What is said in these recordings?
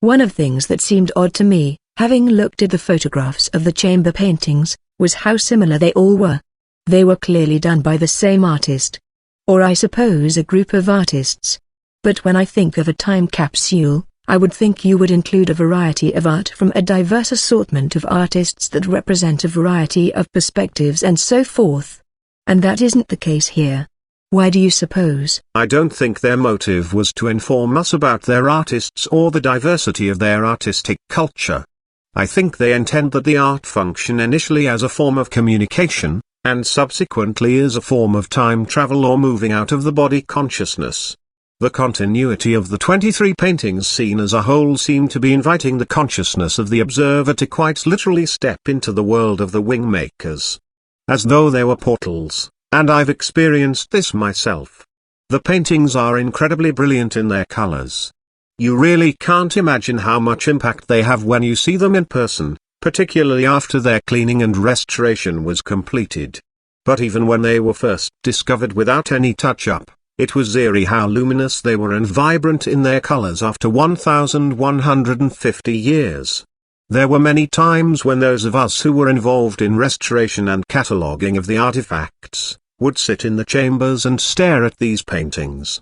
One of the things that seemed odd to me, having looked at the photographs of the chamber paintings, was how similar they all were. They were clearly done by the same artist. Or I suppose a group of artists. But when I think of a time capsule, I would think you would include a variety of art from a diverse assortment of artists that represent a variety of perspectives and so forth. And that isn't the case here. Why do you suppose? I don't think their motive was to inform us about their artists or the diversity of their artistic culture. I think they intend that the art function initially as a form of communication, and subsequently as a form of time travel or moving out of the body consciousness. The continuity of the 23 paintings seen as a whole seem to be inviting the consciousness of the observer to quite literally step into the world of the Wingmakers. As though they were portals, and I've experienced this myself. The paintings are incredibly brilliant in their colors. You really can't imagine how much impact they have when you see them in person, particularly after their cleaning and restoration was completed. But even when they were first discovered without any touch-up, it was eerie how luminous they were and vibrant in their colors after 1,150 years. There were many times when those of us who were involved in restoration and cataloging of the artifacts, would sit in the chambers and stare at these paintings.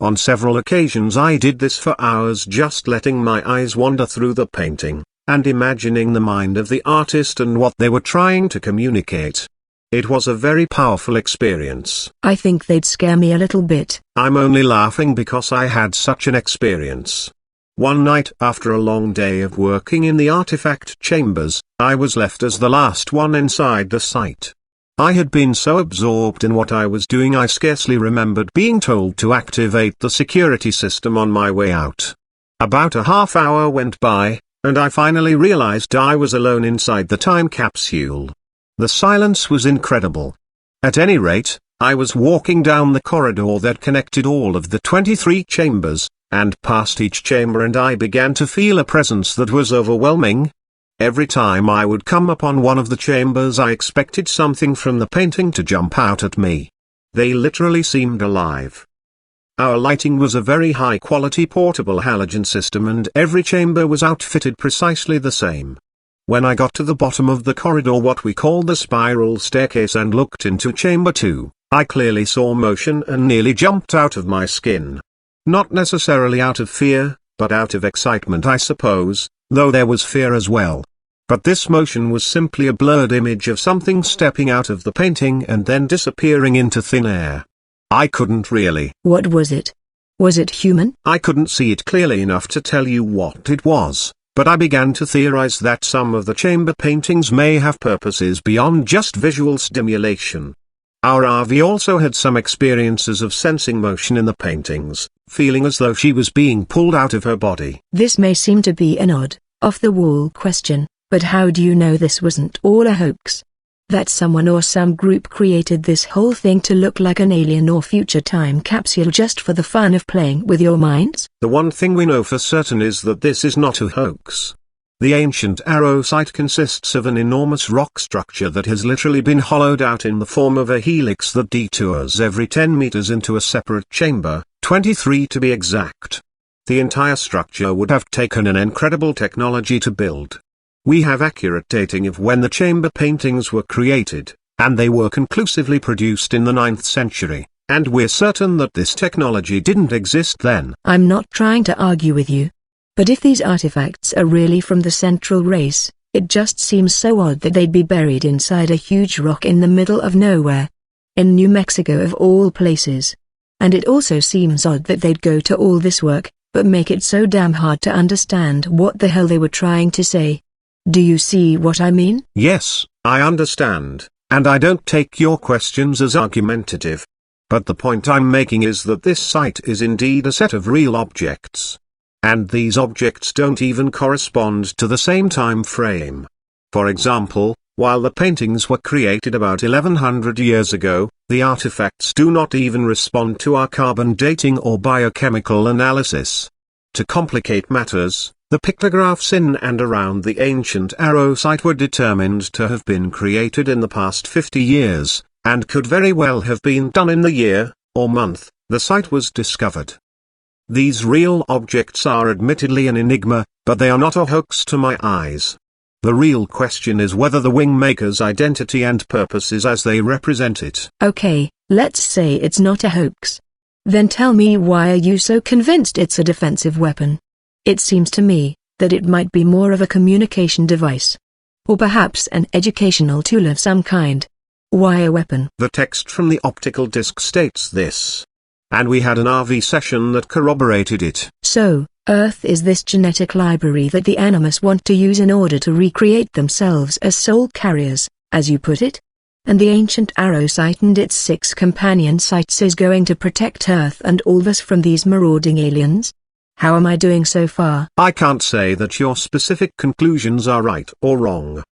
On several occasions I did this for hours, just letting my eyes wander through the painting, and imagining the mind of the artist and what they were trying to communicate. It was a very powerful experience. I think they'd scare me a little bit. I'm only laughing because I had such an experience. One night after a long day of working in the artifact chambers, I was left as the last one inside the site. I had been so absorbed in what I was doing I scarcely remembered being told to activate the security system on my way out. About a half hour went by, and I finally realized I was alone inside the time capsule. The silence was incredible. At any rate, I was walking down the corridor that connected all of the 23 chambers, and past each chamber, and I began to feel a presence that was overwhelming. Every time I would come upon one of the chambers I expected something from the painting to jump out at me. They literally seemed alive. Our lighting was a very high-quality portable halogen system, and every chamber was outfitted precisely the same. When I got to the bottom of the corridor, what we call the spiral staircase, and looked into chamber 2, I clearly saw motion and nearly jumped out of my skin. Not necessarily out of fear, but out of excitement I suppose, though there was fear as well. But this motion was simply a blurred image of something stepping out of the painting and then disappearing into thin air. I couldn't really. What was it? Was it human? I couldn't see it clearly enough to tell you what it was. But I began to theorize that some of the chamber paintings may have purposes beyond just visual stimulation. Our RV also had some experiences of sensing motion in the paintings, feeling as though she was being pulled out of her body. This may seem to be an odd, off-the-wall question, but how do you know this wasn't all a hoax? That someone or some group created this whole thing to look like an alien or future time capsule just for the fun of playing with your minds? The one thing we know for certain is that this is not a hoax. The ancient Arrow site consists of an enormous rock structure that has literally been hollowed out in the form of a helix that detours every 10 meters into a separate chamber, 23 to be exact. The entire structure would have taken an incredible technology to build. We have accurate dating of when the chamber paintings were created, and they were conclusively produced in the 9th century, and we're certain that this technology didn't exist then. I'm not trying to argue with you. But if these artifacts are really from the Central Race, it just seems so odd that they'd be buried inside a huge rock in the middle of nowhere. In New Mexico of all places. And it also seems odd that they'd go to all this work, but make it so damn hard to understand what the hell they were trying to say. Do you see what I mean? Yes, I understand, and I don't take your questions as argumentative. But the point I'm making is that this site is indeed a set of real objects. And these objects don't even correspond to the same time frame. For example, while the paintings were created about 1100 years ago, the artifacts do not even respond to our carbon dating or biochemical analysis. To complicate matters, the pictographs in and around the ancient Arrow site were determined to have been created in the past 50 years, and could very well have been done in the year, or month, the site was discovered. These real objects are admittedly an enigma, but they are not a hoax to my eyes. The real question is whether the Wingmakers' identity and purpose is as they represent it. Okay, let's say it's not a hoax. Then tell me, why are you so convinced it's a defensive weapon? It seems to me that it might be more of a communication device. Or perhaps an educational tool of some kind. Why a weapon? The text from the optical disc states this. And we had an RV session that corroborated it. So, Earth is this genetic library that the Animus want to use in order to recreate themselves as soul carriers, as you put it? And the ancient arrow site and its 6 companion sites is going to protect Earth and all of us from these marauding aliens? How am I doing so far? I can't say that your specific conclusions are right or wrong.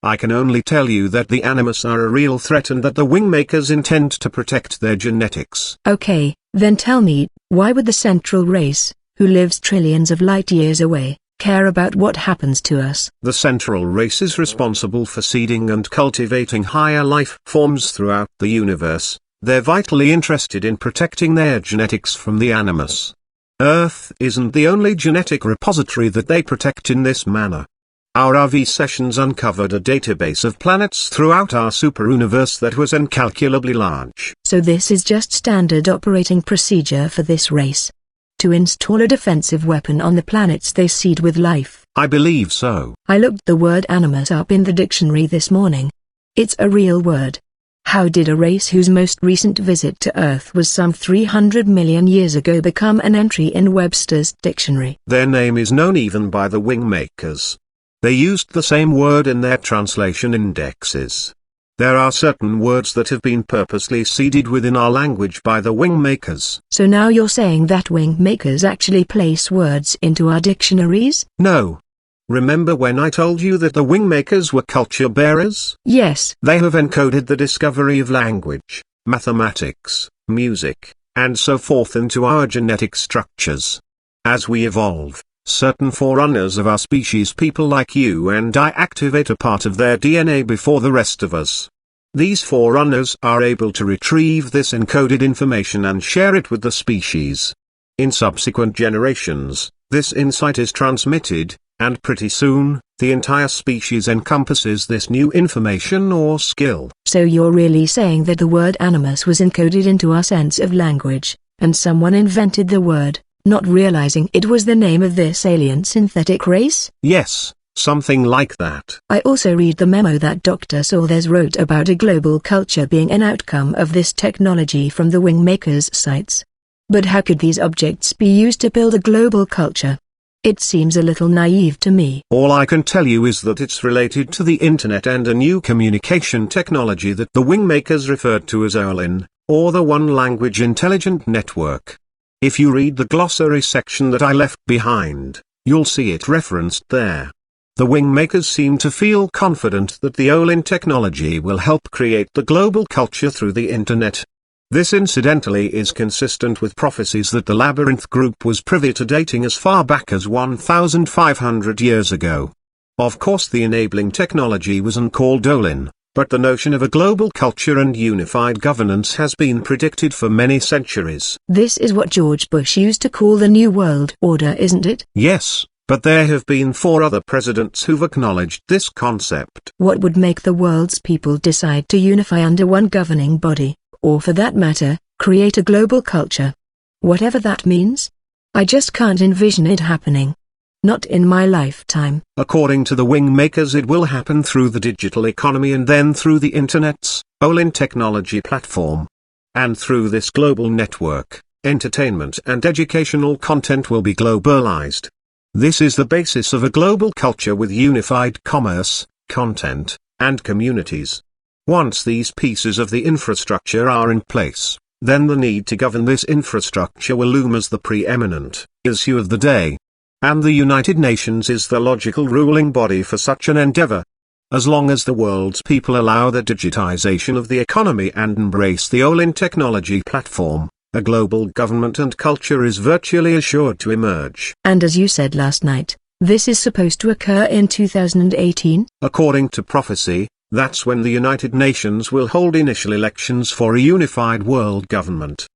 I can only tell you that the Animus are a real threat and that the Wingmakers intend to protect their genetics. Okay, then tell me, why would the Central Race, who lives trillions of light years away, care about what happens to us? The Central Race is responsible for seeding and cultivating higher life forms throughout the universe. They're vitally interested in protecting their genetics from the Animus. Earth isn't the only genetic repository that they protect in this manner. Our RV sessions uncovered a database of planets throughout our superuniverse that was incalculably large. So this is just standard operating procedure for this race? To install a defensive weapon on the planets they seed with life? I believe so. I looked the word animus up in the dictionary this morning. It's a real word. How did a race whose most recent visit to Earth was some 300 million years ago become an entry in Webster's dictionary? Their name is known even by the Wingmakers. They used the same word in their translation indexes. There are certain words that have been purposely seeded within our language by the Wingmakers. So now you're saying that Wingmakers actually place words into our dictionaries? No. Remember when I told you that the Wingmakers were culture bearers? Yes. They have encoded the discovery of language, mathematics, music, and so forth into our genetic structures. As we evolve, certain forerunners of our species, people like you and I, activate a part of their DNA before the rest of us. These forerunners are able to retrieve this encoded information and share it with the species. In subsequent generations, this insight is transmitted, and pretty soon, the entire species encompasses this new information or skill. So you're really saying that the word animus was encoded into our sense of language, and someone invented the word, not realizing it was the name of this alien synthetic race? Yes, something like that. I also read the memo that Dr. Salters wrote about a global culture being an outcome of this technology from the Wingmakers sites. But how could these objects be used to build a global culture? It seems a little naive to me. All I can tell you is that it's related to the internet and a new communication technology that the Wingmakers referred to as OLIN, or the One Language Intelligent Network. If you read the glossary section that I left behind, you'll see it referenced there. The Wingmakers seem to feel confident that the OLIN technology will help create the global culture through the internet. This incidentally is consistent with prophecies that the Labyrinth Group was privy to dating as far back as 1,500 years ago. Of course, the enabling technology wasn't called OLIN, but the notion of a global culture and unified governance has been predicted for many centuries. This is what George Bush used to call the New World Order, isn't it? Yes, but there have been 4 other presidents who've acknowledged this concept. What would make the world's people decide to unify under one governing body, or for that matter, create a global culture? Whatever that means? I just can't envision it happening. Not in my lifetime. According to the Wingmakers, it will happen through the digital economy and then through the internet's OLIN technology platform. And through this global network, entertainment and educational content will be globalized. This is the basis of a global culture with unified commerce, content, and communities. Once these pieces of the infrastructure are in place, then the need to govern this infrastructure will loom as the preeminent issue of the day. And the United Nations is the logical ruling body for such an endeavor. As long as the world's people allow the digitization of the economy and embrace the OLIN technology platform, a global government and culture is virtually assured to emerge. And as you said last night, this is supposed to occur in 2018? According to prophecy, that's when the United Nations will hold initial elections for a unified world government.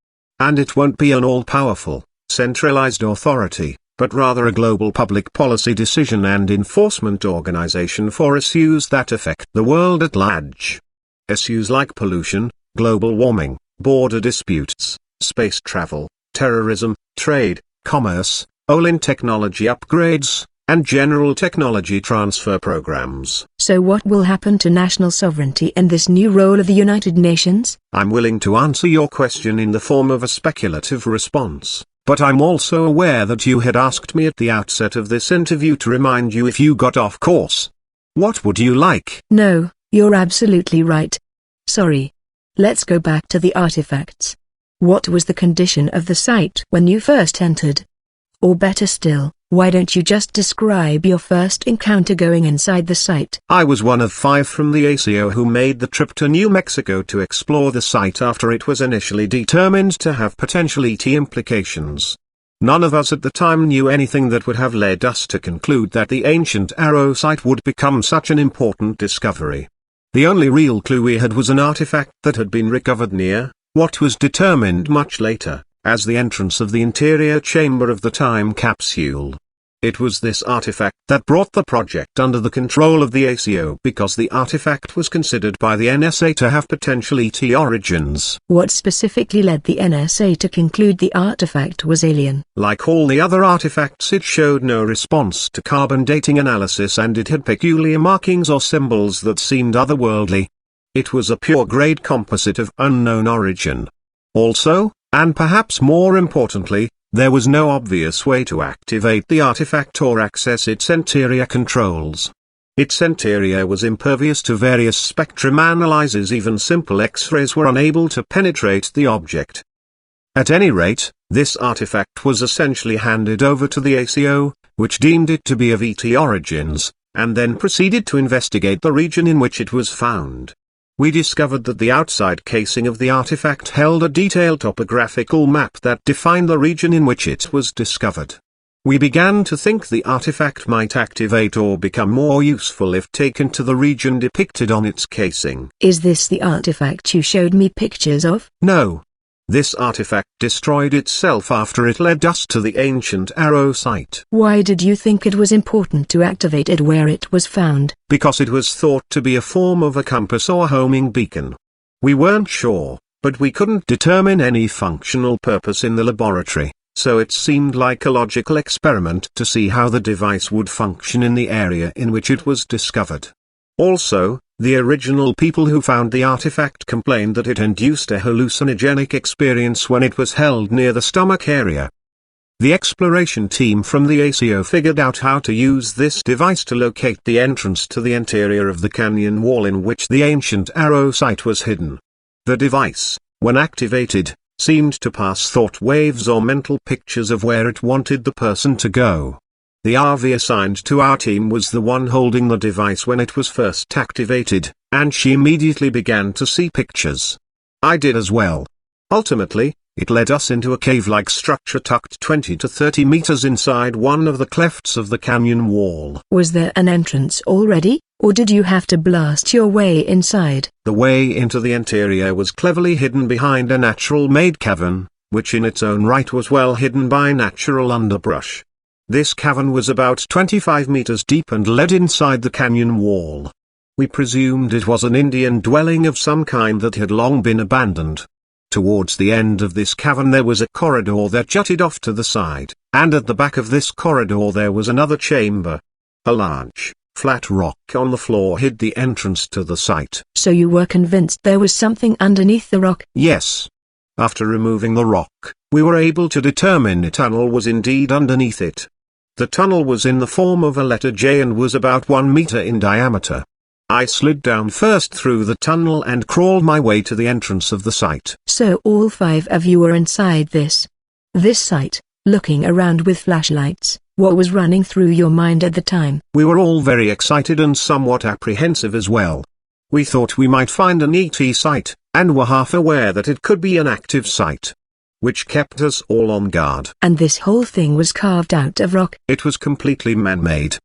And it won't be an all-powerful, centralized authority. but rather a global public policy decision and enforcement organization for issues that affect the world at large. Issues like pollution, global warming, border disputes, space travel, terrorism, trade, commerce, oil and technology upgrades, and general technology transfer programs. So what will happen to national sovereignty and this new role of the United Nations? I'm willing to answer your question in the form of a speculative response, but I'm also aware that you had asked me at the outset of this interview to remind you if you got off course. What would you like? No, you're absolutely right. Sorry. Let's go back to the artifacts. What was the condition of the site when you first entered? Or better still, why don't you just describe your first encounter going inside the site? I was one of 5 from the ACO who made the trip to New Mexico to explore the site after it was initially determined to have potential ET implications. None of us at the time knew anything that would have led us to conclude that the ancient Arrow site would become such an important discovery. The only real clue we had was an artifact that had been recovered near what was determined much later as the entrance of the interior chamber of the time capsule. It was this artifact that brought the project under the control of the ACO because the artifact was considered by the NSA to have potential ET origins. What specifically led the NSA to conclude the artifact was alien? Like all the other artifacts, it showed no response to carbon dating analysis and it had peculiar markings or symbols that seemed otherworldly. It was a pure-grade composite of unknown origin. Also, and perhaps more importantly, there was no obvious way to activate the artifact or access its interior controls. Its interior was impervious to various spectrum analyzers. Even simple X-rays were unable to penetrate the object. At any rate, this artifact was essentially handed over to the ACO, which deemed it to be of ET origins, and then proceeded to investigate the region in which it was found. We discovered that the outside casing of the artifact held a detailed topographical map that defined the region in which it was discovered. We began to think the artifact might activate or become more useful if taken to the region depicted on its casing. Is this the artifact you showed me pictures of? No. This artifact destroyed itself after it led us to the ancient Arrow site. Why did you think it was important to activate it where it was found? Because it was thought to be a form of a compass or homing beacon. We weren't sure, but we couldn't determine any functional purpose in the laboratory, so it seemed like a logical experiment to see how the device would function in the area in which it was discovered. Also, the original people who found the artifact complained that it induced a hallucinogenic experience when it was held near the stomach area. The exploration team from the ACO figured out how to use this device to locate the entrance to the interior of the canyon wall in which the ancient Arrow site was hidden. The device, when activated, seemed to pass thought waves or mental pictures of where it wanted the person to go. The RV assigned to our team was the one holding the device when it was first activated, and she immediately began to see pictures. I did as well. Ultimately, it led us into a cave-like structure tucked 20 to 30 meters inside one of the clefts of the canyon wall. Was there an entrance already, or did you have to blast your way inside? The way into the interior was cleverly hidden behind a natural-made cavern, which in its own right was well hidden by natural underbrush. This cavern was about 25 meters deep and led inside the canyon wall. We presumed it was an Indian dwelling of some kind that had long been abandoned. Towards the end of this cavern there was a corridor that jutted off to the side, and at the back of this corridor there was another chamber. A large, flat rock on the floor hid the entrance to the site. So you were convinced there was something underneath the rock? Yes. After removing the rock, we were able to determine a tunnel was indeed underneath it. The tunnel was in the form of a letter J and was about 1 meter in diameter. I slid down first through the tunnel and crawled my way to the entrance of the site. So all 5 of you were inside this site, looking around with flashlights. What was running through your mind at the time? We were all very excited and somewhat apprehensive as well. We thought we might find an ET site, and were half aware that it could be an active site, which kept us all on guard. And this whole thing was carved out of rock? It was completely man-made.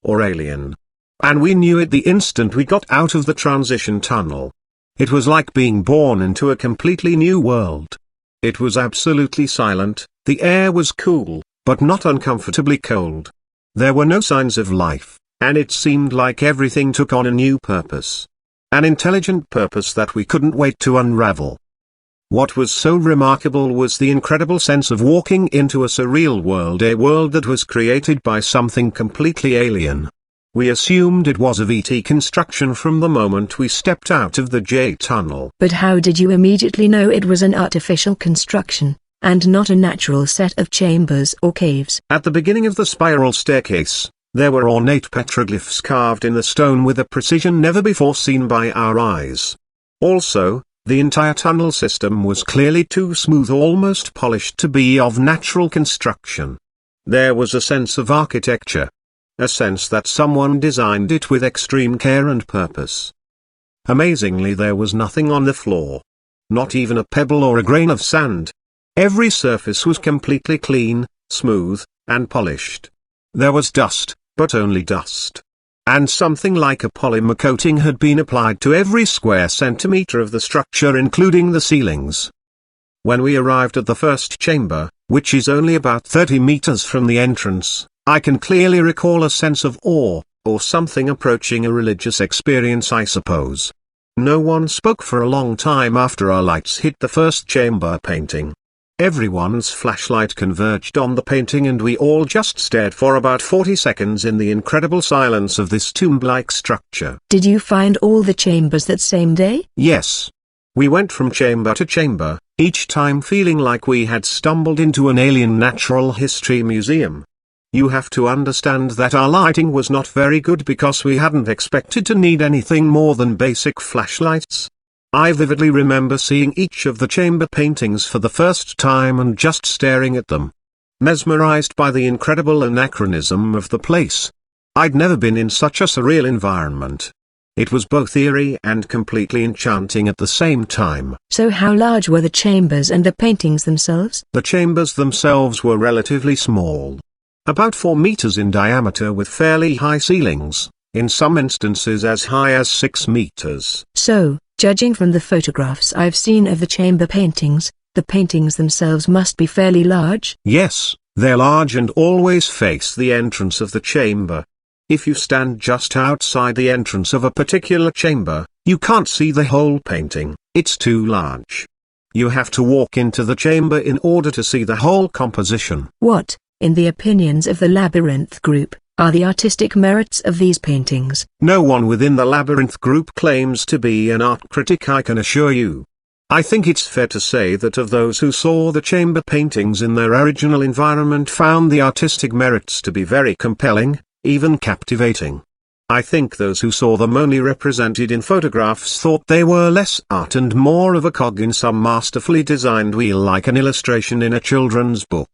Or alien. And we knew it the instant we got out of the transition tunnel. It was like being born into a completely new world. It was absolutely silent, the air was cool, but not uncomfortably cold. There were no signs of life, and it seemed like everything took on a new purpose. An intelligent purpose that we couldn't wait to unravel. What was so remarkable was the incredible sense of walking into a surreal world, a world that was created by something completely alien. We assumed it was of ET construction from the moment we stepped out of the J tunnel. But how did you immediately know it was an artificial construction, and not a natural set of chambers or caves? At the beginning of the spiral staircase, there were ornate petroglyphs carved in the stone with a precision never before seen by our eyes. Also, the entire tunnel system was clearly too smooth, almost polished to be of natural construction. There was a sense of architecture. A sense that someone designed it with extreme care and purpose. Amazingly, there was nothing on the floor. Not even a pebble or a grain of sand. Every surface was completely clean, smooth, and polished. There was dust, but only dust. And something like a polymer coating had been applied to every square centimeter of the structure, including the ceilings. When we arrived at the first chamber, which is only about 30 meters from the entrance, I can clearly recall a sense of awe, or something approaching a religious experience, I suppose. No one spoke for a long time after our lights hit the first chamber painting. Everyone's flashlight converged on the painting and we all just stared for about 40 seconds in the incredible silence of this tomb-like structure. Did you find all the chambers that same day? Yes. We went from chamber to chamber, each time feeling like we had stumbled into an alien natural history museum. You have to understand that our lighting was not very good because we hadn't expected to need anything more than basic flashlights. I vividly remember seeing each of the chamber paintings for the first time and just staring at them. Mesmerized by the incredible anachronism of the place. I'd never been in such a surreal environment. It was both eerie and completely enchanting at the same time. So how large were the chambers and the paintings themselves? The chambers themselves were relatively small. About 4 meters in diameter with fairly high ceilings, in some instances as high as 6 meters. So, judging from the photographs I've seen of the chamber paintings, the paintings themselves must be fairly large? Yes, they're large and always face the entrance of the chamber. If you stand just outside the entrance of a particular chamber, you can't see the whole painting, it's too large. You have to walk into the chamber in order to see the whole composition. What, in the opinions of the Labyrinth group, are the artistic merits of these paintings? No one within the Labyrinth group claims to be an art critic, I can assure you. I think it's fair to say that of those who saw the chamber paintings in their original environment found the artistic merits to be very compelling, even captivating. I think those who saw them only represented in photographs thought they were less art and more of a cog in some masterfully designed wheel, like an illustration in a children's book.